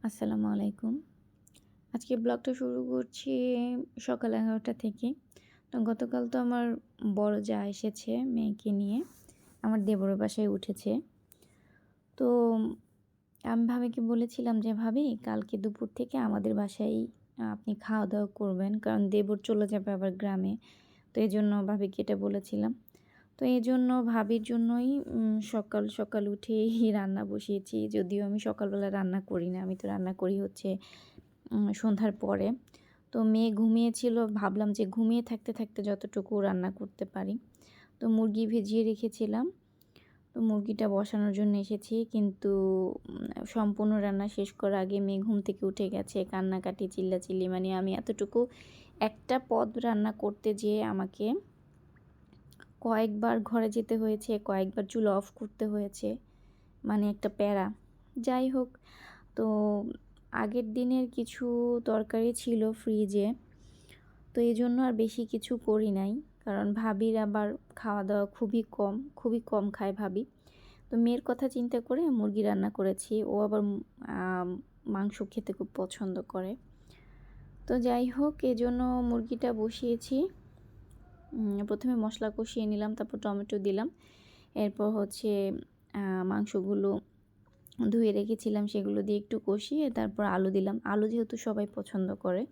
আসসালামু আলাইকুম। আজকে ব্লগটা শুরু করছি সকাল ১১টা থেকে। তো গতকাল তো আমার বড় জা এসেছে মেয়েকে নিয়ে। আমার দেবরের বাসায় উঠেছে। তো আমি ভাবিকে বলেছিলাম যে, "ভাবি কালকে দুপুর থেকে আমাদের বাসায় আপনি খাওয়া-দাওয়া করবেন।" কারণ দেবর চলে যাবে আবার গ্রামে। তো এজন্য ভাবিকে এটা বলেছিলাম। তো এজন্য ভাবির জন্যই সকাল, সকাল উঠেই রান্না বসিয়েছি। যদিও আমি সকালবেলা রান্না করি না। আমি তো রান্না করি হচ্ছে সন্ধ্যার পরে। তো মেয়ে ঘুমিয়েছিল, ভাবলাম যে ঘুমিয়ে থাকতে, থাকতে যতটুকু রান্না করতে পারি। তো মুরগি ভিজিয়ে রেখেছিলাম। তো মুরগিটা বসানোর জন্য এসেছি। কিন্তু সম্পূর্ণ রান্না শেষ করার আগে মেয়ে ঘুম থেকে উঠে গেছে। কান্নাকাটি, চিল্লাচিল্লি মানে আমি এতটুকু একটা পদ রান্না করতে যেয়ে আমাকে কয়েকবার ঘরে যেতে হয়েছে, কয়েকবার চুলা অফ করতে হয়েছে। মানে একটা প্যারা। যাই হোক, তো আগের দিনের কিছু তরকারি ছিল ফ্রিজে। তো এজন্য আর বেশি কিছু করি নাই। কারণ ভাবির আবার খাওয়া-দাওয়া খুবই কম খায় ভাবি। তো মেয়ের কথা চিন্তা করে মুরগি রান্না করেছি। ও আবার মাংস খেতে খুব পছন্দ করে। তো যাই হোক এজন্য মুরগিটা বসিয়েছি। ১ম এ মসলা কষিয়ে নিলাম, তারপর টমেটো দিলাম। এরপর হচ্ছে মাংসগুলো ধুয়ে রেখেছিলাম সেগুলো দিয়ে একটু কষিয়ে তারপর আলু দিলাম। আলু যেহেতু সবাই পছন্দ করে,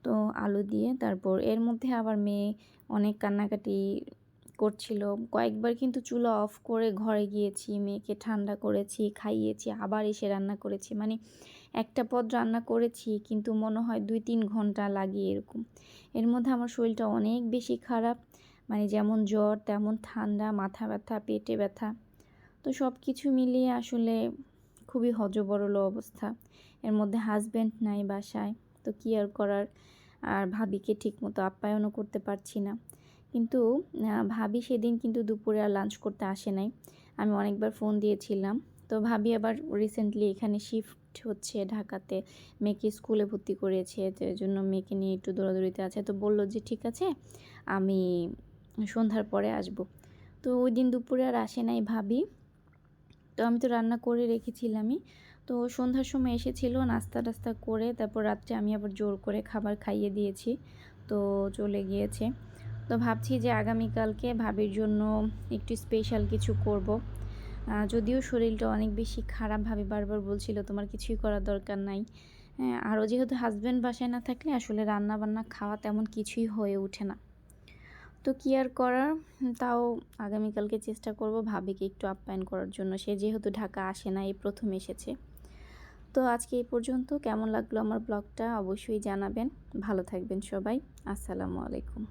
তো আলু দিয়ে তারপর এর মধ্যে আবার মেয়ে অনেক কান্নাকাটি করছিল। কয়েকবার কিন্তু চুলা অফ করে ঘরে গিয়েছি, মেয়েকে ঠান্ডা করেছি, খাইয়েছি, আবার এসে রান্না করেছি। মানে একটা পদ রান্না করেছি কিন্তু মনে হয় ২-৩ ঘন্টা লাগে এরকম। এর মধ্যে আমার শরীরটা অনেক বেশি খারাপ। মানে যেমন জ্বর, তেমন ঠান্ডা, মাথা ব্যথা, পেটে ব্যথা। তো সব কিছু মিলিয়ে আসলে খুবই হযবরল অবস্থা। এর মধ্যে হাসব্যান্ড নাই বাসায়। তো কি আর করার? আর ভাবিকে ঠিকমতো আপ্যায়নও করতে পারছি না। কিন্তু ভাবি সেদিন কিন্তু দুপুরে আর লাঞ্চ করতে আসে নাই। আমি অনেকবার ফোন দিয়েছিলাম। তো ভাবি আবার রিসেন্টলি এখানে শিফট হচ্ছে ঢাকাতে। মেয়েকে স্কুলে ভর্তি করিয়েছে। তো এজন্য মেয়েকে নিয়ে একটু দৌড়াদৌড়িতে আছে। তো বলল যে, "ঠিক আছে, আমি সন্ধ্যার পরে আসবো।" তো ওইদিন দুপুরে আর আসে নাই ভাবি। তো আমি তো রান্না করে রেখেছিলামই। তো সন্ধ্যার সময় এসেছিল নাস্তা-টাস্তা করে তারপর রাত্রে আমি আবার জোর করে খাবার খাইয়ে দিয়েছি। তো চলে গিয়েছে। তো ভাবছি যে আগামীকালকে ভাবির জন্য একটু স্পেশাল কিছু করব। যদিও শরীরটা অনেক বেশি খারাপ, ভাবি বারবার বলছিল তোমার কিছুই করার দরকার নাই। হ্যাঁ, আরও যেহেতু হাসব্যান্ড বাসায় না থাকলে আসলে রান্না-বান্না খাওয়া তেমন কিছুই হয়ে ওঠে না। তো কি আর করার, তাও আগামীকালকে চেষ্টা করব ভাবিকে একটু আপ্যায়ন করার জন্য। সে যেহেতু ঢাকা আসে না, এই ১ম এসেছে। তো আজকে এই পর্যন্ত। কেমন লাগলো আমার ব্লগটা অবশ্যই জানাবেন। ভালো থাকবেন সবাই। আসসালামু আলাইকুম।